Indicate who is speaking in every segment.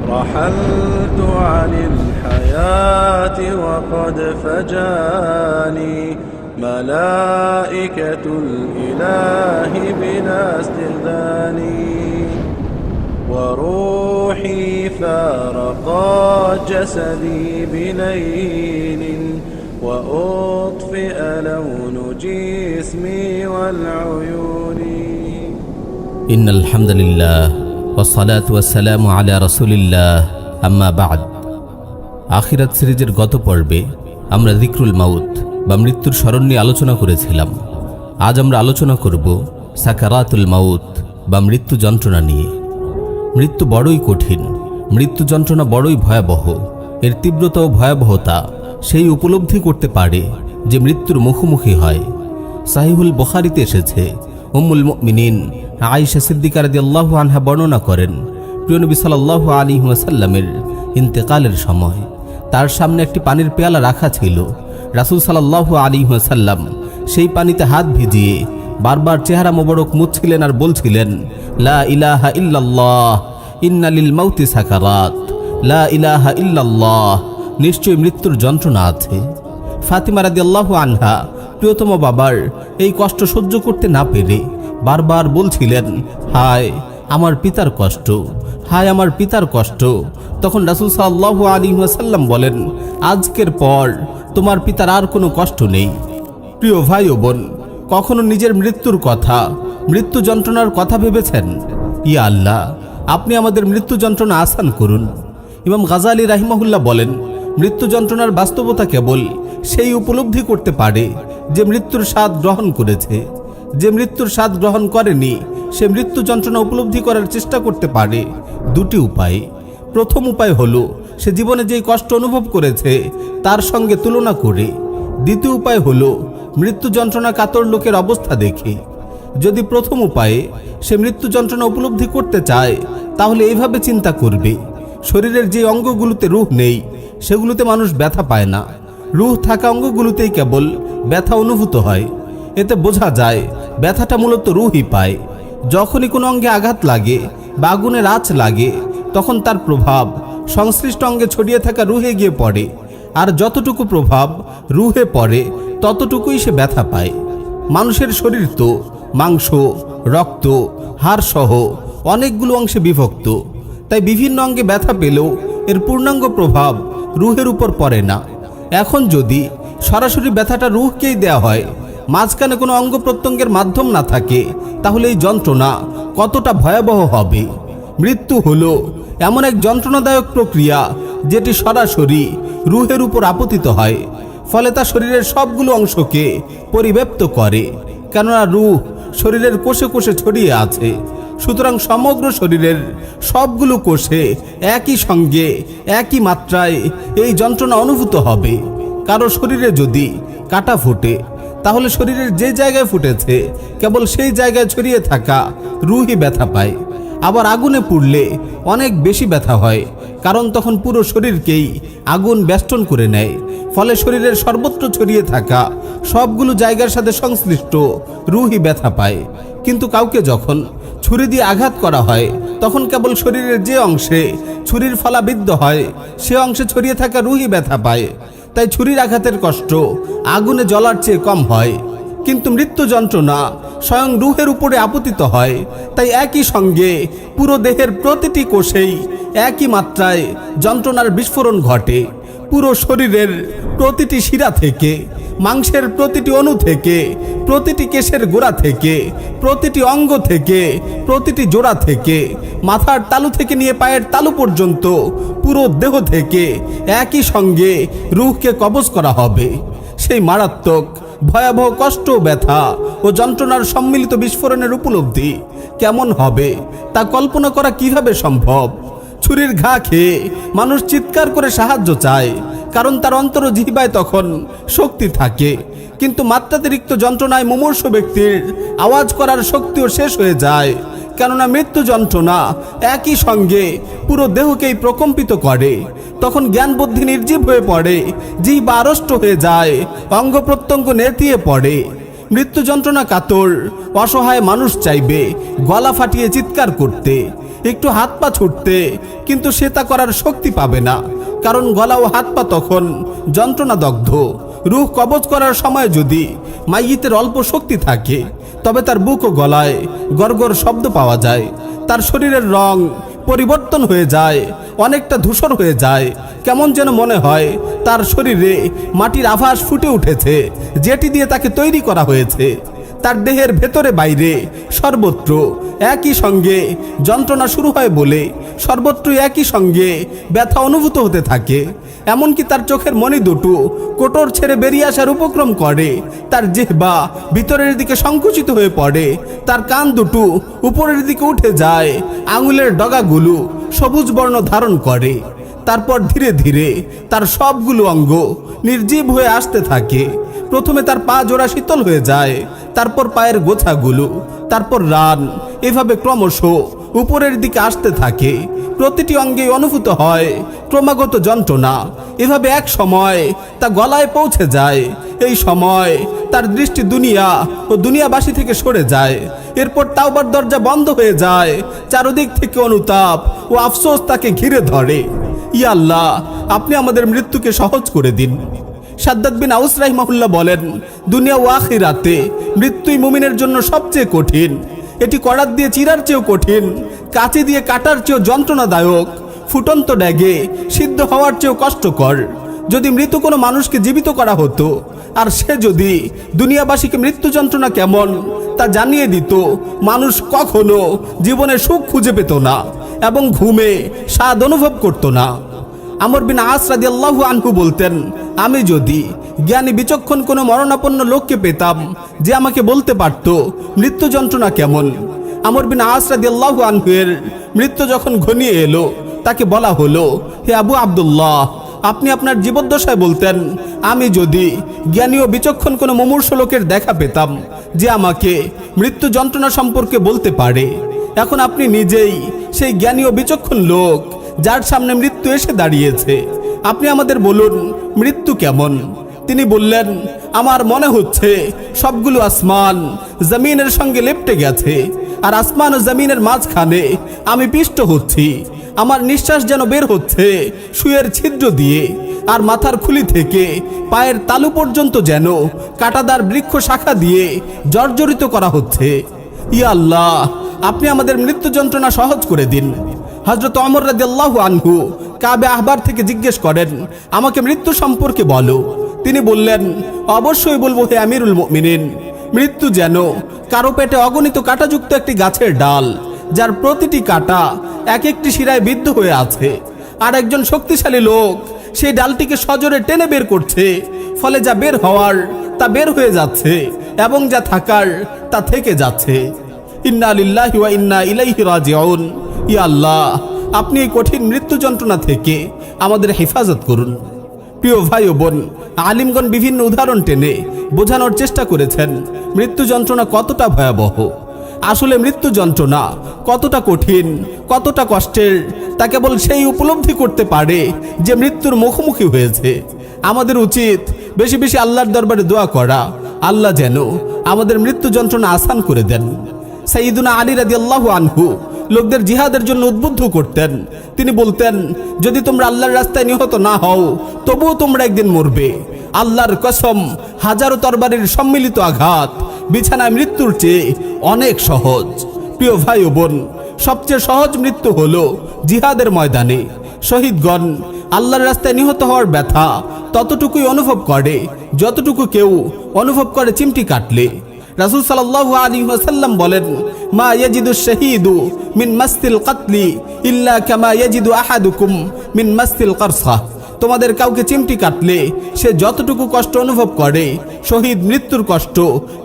Speaker 1: رحلت عن الحياة وقد فجاني ملائكة الإله بلا استئذان وروحي فارقت جسدي بليل وأطفئ لون جسمي والعيون
Speaker 2: إن الحمد لله والصلاة والسلام على رسول الله أما بعد আখিরাত সিরিজের গত পর্বে আমরা যিকরুল মাউত বা মৃত্যুর স্মরণ নিয়ে আলোচনা করেছিলাম। আজ আমরা আলোচনা করব সাকারাতুল মাউত বা মৃত্যু যন্ত্রণা নিয়ে। মৃত্যু বড়ই কঠিন, মৃত্যু যন্ত্রণা বড়ই ভয়াবহ। এর তীব্রতা ও ভয়াবহতা সেই উপলব্ধি করতে পারে যে মৃত্যুর মুখোমুখি হয়। সাহিহুল বুখারীতে এসেছে, উম্মুল মুমিনিন আয়েশা সিদ্দিকা রাদিয়াল্লাহু আনহা বর্ণনা করেন, প্রিয় নবী সাল্লাল্লাহু আলাইহি ওয়াসাল্লামের ইন্তেকালের সময় তার সামনে একটি পানির পেয়ালা রাখা ছিল। রাসূল সাল্লাল্লাহু আলাইহি ওয়াসাল্লাম সেই পানিতে হাত ভিজিয়ে বারবার চেহারা মোবারক মুছছিলেন আর বলছিলেন, লা ইলাহা ইল্লাল্লাহ ইন্না লিল মাউতি সাকারাত, লা ইলাহা ইল্লাল্লাহ, নিশ্চয়ই মৃত্যুর যন্ত্রণা আছে। ফাতিমা রাদিয়াল্লাহু আনহা প্রিয়তম বাবার এই কষ্ট সহ্য করতে না পেরে বারবার বলছিলেন, হায় আমার পিতার কষ্ট, হায় আমার পিতার কষ্ট। তখন রাসূল সাল্লাল্লাহু আলাইহি ওয়াসাল্লাম বলেন, আজকের পর তোমার পিতার আর কোনো কষ্ট নেই। প্রিয় ভাই ও বোন, কখনো নিজের মৃত্যুর কথা, মৃত্যু যন্ত্রণার কথা ভেবেছেন? ইয়া আল্লাহ, আপনি আমাদের মৃত্যু যন্ত্রণা আসান করুন। ইমাম গাজালি রাহিমাহুল্লাহ বলেন, মৃত্যু যন্ত্রণার বাস্তবতা কেবল সেই উপলব্ধি করতে পারে যে মৃত্যুর স্বাদ গ্রহণ করেছে। যে মৃত্যুর স্বাদ গ্রহণ করেনি সে মৃত্যু যন্ত্রণা উপলব্ধি করার চেষ্টা করতে পারে দুটি উপায়ে। প্রথম উপায় হলো সে জীবনে যেই কষ্ট অনুভব করেছে তার সঙ্গে তুলনা করে। দ্বিতীয় উপায় হলো মৃত্যু যন্ত্রণা কাতর লোকের অবস্থা দেখে। যদি প্রথম উপায়ে সে মৃত্যু যন্ত্রণা উপলব্ধি করতে চায় তাহলে এইভাবে চিন্তা করবে, শরীরের যে অঙ্গগুলোতে রূহ নেই সেগুলোতে মানুষ ব্যথা পায় না, রূহ থাকা অঙ্গগুলোতেই কেবল ব্যথা অনুভূত হয়। এতে বোঝা যায় ব্যথাটা মূলত রূহই পায়। যখনই কোনো অঙ্গে আঘাত লাগে বা আগুনের আঁচ লাগে তখন তার প্রভাব সংশ্লিষ্ট অঙ্গে ছড়িয়ে থাকা রূহে গিয়ে পড়ে, আর যতটুকু প্রভাব রূহে পড়ে ততটুকুই সে ব্যথা পায়। মানুষের শরীর তো মাংস, রক্ত, হাড় সহ অনেকগুলো অংশে বিভক্ত, তাই বিভিন্ন অঙ্গে ব্যথা পেলেও এর পূর্ণাঙ্গ প্রভাব রূহের উপর পড়ে না। এখন যদি সরাসরি ব্যথাটা রূহকেই দেয়া হয়, মাঝখানে কোনো অঙ্গ প্রত্যঙ্গের মাধ্যম না থাকে, তাহলে এই যন্ত্রণা কতটা ভয়াবহ হবে। মৃত্যু হলো এমন এক যন্ত্রণাদায়ক প্রক্রিয়া যেটি সরাসরি রূহের উপর আপতিত হয়, ফলে তা শরীরের সবগুলো অংশকে পরিব্যাপ্ত করে। কেননা রূহ শরীরের কোষে কোষে ছড়িয়ে আছে, সুতরাং সমগ্র শরীরের সবগুলো কোষে একই সঙ্গে একই মাত্রায় এই যন্ত্রণা অনুভূত হবে। কারো শরীরে যদি কাটা ফুটে তাহলে শরীরের যে জায়গায় ফুটেছে কেবল সেই জায়গায় ছড়িয়ে থাকা রূহই ব্যথা পায়। আবার আগুনে পুড়লে অনেক বেশি ব্যথা হয়, কারণ তখন পুরো শরীরকেই আগুন বেষ্টন করে নেয়, ফলে শরীরের সর্বত্র ছড়িয়ে থাকা সবগুলো জায়গার সাথে সংশ্লিষ্ট রূহই ব্যথা পায়। কিন্তু কাউকে যখন ছুরি দিয়ে আঘাত করা হয় তখন কেবল শরীরের যে অংশে ছুরির ফলা বিদ্ধ হয় সে অংশে ছড়িয়ে থাকা রূহই ব্যথা পায়। তাই ছুরির আঘাতের কষ্ট আগুনে জ্বলার চেয়ে কম হয়। কিন্তু মৃত্যু যন্ত্রণা স্বয়ং রূহের উপরে আপতিত হয়, তাই একই সঙ্গে পুরো দেহের প্রতিটি কোষেই একই মাত্রায় যন্ত্রণার বিস্ফোরণ ঘটে। পুরো শরীরের প্রতিটি শিরা থেকে, মাংসের প্রতিটি অণু থেকে, প্রতিটি কেশের গোড়া থেকে, প্রতিটি অঙ্গ থেকে, প্রতিটি জোড়া থেকে, মাথার তালু থেকে নিয়ে পায়ের তালু পর্যন্ত পুরো দেহ থেকে একই সঙ্গে রূহকে কবজ করা হবে। সেই মারাত্মক ভয়াবহ কষ্ট, ব্যথা ও যন্ত্রণার সম্মিলিত বিস্ফোরণের উপলব্ধি কেমন হবে তা কল্পনা করা কিভাবে সম্ভব? ছুরির ঘা খেয়ে মানুষ চিৎকার করে সাহায্য চায়, কারণ তার অন্তর জিহ্বায় তখন শক্তি থাকে। কিন্তু মাত্রাতিরিক্ত যন্ত্রণায় মুমূর্ষু ব্যক্তির আওয়াজ করার শক্তিও শেষ হয়ে যায়, কেননা মৃত্যু যন্ত্রণা একই সঙ্গে পুরো দেহকেই প্রকম্পিত করে। তখন জ্ঞান বুদ্ধি নির্জীব হয়ে পড়ে, জিহ্বা আড়ষ্ট হয়ে যায়, অঙ্গ প্রত্যঙ্গ নেতিয়ে পড়ে। মৃত্যু যন্ত্রণা কাতর অসহায় মানুষ চাইবে গলা ফাটিয়ে চিৎকার করতে,
Speaker 3: একটু হাত পা ছুটতে, কিন্তু সে তা করার শক্তি পাবে না, কারণ গলা ও হাত পা তখন যন্ত্রণাদগ্ধ। রূহ কবজ করার সময় যদি মাইয়িতের অল্প শক্তি থাকে, তবে তার বুক ও গলায় গড়গড় শব্দ পাওয়া যায়। তার শরীরের রং পরিবর্তন হয়ে যায়, অনেকটা ধূসর হয়ে যায়। কেমন যেন মনে হয় তার শরীরে মাটির আভাস ফুটে উঠেছে, যেটি দিয়ে তাকে তৈরি করা হয়েছে। তার দেহের ভেতরে বাইরে সর্বত্র একই সঙ্গে যন্ত্রণা শুরু হয় বলে সর্বত্র একই সঙ্গে ব্যথা অনুভূত হতে থাকে। এমনকি তার চোখের মণি দুটো কোটর ছেড়ে বেরিয়ে আসার উপক্রম করে, তার জিহ্বা ভিতরের দিকে সংকুচিত হয়ে পড়ে, তার কান দুটো উপরের দিকে উঠে যায়, আঙুলের ডগাগুলো সবুজ বর্ণ ধারণ করে। তারপর ধীরে ধীরে তার সবগুলো অঙ্গ নির্জীব হয়ে আসতে থাকে। প্রথমে তার পা জোড়া শীতল হয়ে যায়, তারপর পায়ের গোছাগুলো, তারপর রান, এভাবে ক্রমশ উপরের দিকে আসতে থাকে। প্রতিটি অঙ্গে অনুভূত হয় ক্রমাগত যন্ত্রণা। এভাবে এক সময় তা গলায় পৌঁছে যায়। এই সময় তার দৃষ্টি দুনিয়া ও দুনিয়াবাসী থেকে সরে যায়। এরপর তাওবার দরজা বন্ধ হয়ে যায়। চারদিক থেকে অনুতাপ ও আফসোস তাকে ঘিরে ধরে। ইয়া আল্লাহ, আপনি আমাদের মৃত্যুকে সহজ করে দিন। সাদ্দাদ বিন আউস রাহিমাহুল্লাহ বলেন, দুনিয়া ও আখিরাতে মৃত্যুই মুমিনের জন্য সবচেয়ে কঠিন। এটি করাত দিয়ে চিরার চেয়েও কঠিন, কাঁচি দিয়ে কাটার চেয়েও যন্ত্রণাদায়ক, ফুটন্ত ড্যাগে সিদ্ধ হওয়ার চেয়েও কষ্টকর। যদি মৃত কোনো মানুষকে জীবিত করা হতো, আর সে যদি দুনিয়াবাসীকে মৃত্যু যন্ত্রণা কেমন তা জানিয়ে দিত, মানুষ কখনো জীবনে সুখ খুঁজে পেত না এবং ঘুমে স্বাদ অনুভব করত না। আমর বিন আস রাদিয়াল্লাহু আনহু বলতেন, আমি যদি জ্ঞানী বিচক্ষণ কোনো মরণাপন্ন লোককে পেতাম যে আমাকে বলতে পারত মৃত্যু যন্ত্রণা কেমন। আমর বিন আস রাদিয়াল্লাহু আনহু এর মৃত্যু যখন ঘনিয়ে এলো, তাকে বলা হলো, হে আবু আব্দুল্লাহ, আপনি আপনার জীবদ্দশায় বলতেন, আমি যদি জ্ঞানী ও বিচক্ষণ কোনো মুমূর্ষ লোকের দেখা পেতাম যে আমাকে মৃত্যু যন্ত্রণা সম্পর্কে বলতে পারে। এখন আপনি নিজেই সেই জ্ঞানী ও বিচক্ষণ লোক যার সামনে মৃত্যু এসে দাঁড়িয়েছে। আপনি আমাদের বলুন মৃত্যু কেমন। তিনি বললেন, আমার মনে হচ্ছে সবগুলো আসমান জমিনের সঙ্গে লেপ্টে গেছে, আর আসমান ও জমিনের মাঝখানে আমি পিষ্ট হচ্ছি। আমার নিঃশ্বাস যেন বের হচ্ছে সুয়ের ছিদ্র দিয়ে, আর মাথার খুলি থেকে পায়ের তালু পর্যন্ত যেন কাঁটাদার বৃক্ষ শাখা দিয়ে জর্জরিত করা হচ্ছে। ইয়া আল্লাহ, আপনি আমাদের মৃত্যু যন্ত্রণা সহজ করে দিন। হযরত ওমর রাদিয়াল্লাহু আনহু কাবে আহবার থেকে জিজ্ঞেস করেন, আমাকে মৃত্যু সম্পর্কে বলো। তিনি বললেন, অবশ্যই বলবো হে আমিরুল মুমিনিন। মৃত্যু যেন কারো পেটে অগণিত কাঁটাযুক্ত একটি গাছের ডাল, যার প্রতিটি কাঁটা এক একটি শিরায় বিদ্ধ হয়ে আছে, আর একজন শক্তিশালী লোক সেই ডালটিকে সজোরে টেনে বের করছে। ফলে যা বের হওয়ার তা বের হয়ে যাচ্ছে, এবং যা থাকার তা থেকে যাচ্ছে। ইন্না লিল্লাহি ওয়া ইন্না ইলাইহি রাজিউন। ইয়া আল্লাহ, আপনি এই কঠিন মৃত্যু যন্ত্রণা থেকে আমাদের হেফাজত করুন। প্রিয় ভাই ও বোন, আলিমগণ বিভিন্ন উদাহরণ টেনে বোঝানোর চেষ্টা করেছেন মৃত্যু যন্ত্রণা কতটা ভয়াবহ। আসলে মৃত্যু যন্ত্রণা কতটা কঠিন, কতটা কষ্টের, তা কেবল সেই উপলব্ধি করতে পারে যে মৃত্যুর মুখোমুখি হয়েছে। আমাদের উচিত বেশি বেশি আল্লাহর দরবারে দোয়া করা, আল্লাহ যেন আমাদের মৃত্যু যন্ত্রণা আসান করে দেন। সাইয়্যিদুনা আলী রাদিয়াল্লাহু আনহু লোকদের জিহাদের জন্য উদ্বুদ্ধ করতেন। তিনি বলতেন, যদি তোমরা আল্লাহর রাস্তায় নিহত না হও, তবুও তোমরা একদিন মরবে। আল্লাহর কসম, হাজারো তরবারির সম্মিলিত আঘাত বিছানায় মৃত্যুর চেয়ে অনেক সহজ। প্রিয় ভাই ও বোন, সবচেয়ে সহজ মৃত্যু হলো জিহাদের ময়দানে। শহীদগণ আল্লাহর রাস্তায় নিহত হওয়ার ব্যথা ততটুকুই অনুভব করে যতটুকু কেউ অনুভব করে চিমটি কাটলে। রাসূল সাল্লাল্লাহু আলাইহি ওয়াসাল্লাম বলেন, মা ইয়াজিদু শাহীদু মিন মাসতিল কাতলি ইল্লা কামা ইয়াজিদু আহাদুকুম মিন মাসতিল কারসা। তোমাদের কাউকে চিমটি কাটলে সে যতটুকু কষ্ট অনুভব করে, শহীদ মৃত্যুর কষ্ট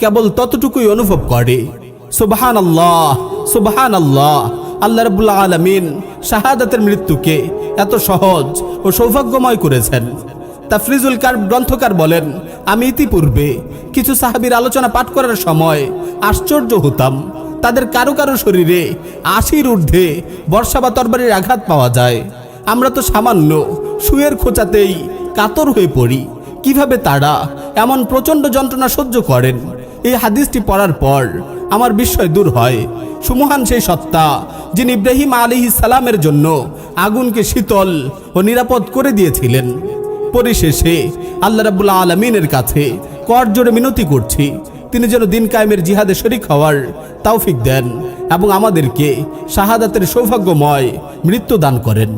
Speaker 3: কেবল ততটুকুই অনুভব করে। সুবহানাল্লাহ, সুবহানাল্লাহ। আল্লাহ রাব্বুল আলামিন শাহাদাতের মৃত্যুকে এত সহজ ও সৌভাগ্যময় করেছেন। তাফরিজুল কারব গ্রন্থকার বলেন, আমি ইতিপূর্বে কিছু সাহাবীর আলোচনা পাঠ করার সময় আশ্চর্য হতাম। তাদের কারো কারো শরীরে ৮০-র ঊর্ধ্বে বর্ষা বা তরবারির আঘাত পাওয়া যায়। আমরা তো সামান্য সুয়ের খোঁচাতেই কাতর হয়ে পড়ি। কিভাবে তারা এমন প্রচণ্ড যন্ত্রণা সহ্য করেন? এই হাদিসটি পড়ার পর আমার বিস্ময় দূর হয়। সুমহান সেই সত্তা যিনি ইব্রাহিম আলাইহিস সালামের জন্য আগুনকে শীতল ও নিরাপদ করে দিয়েছিলেন। পরিশেষে আল্লাহ রাব্বুল আলামিনের কাছে করজোড়ে মিনতি করছি, তিনি যেন দিন কায়েমের জিহাদে শরীক হওয়ার তৌফিক দেন এবং আমাদেরকে শাহাদাতের সৌভাগ্যময় মৃত্যু দান করেন।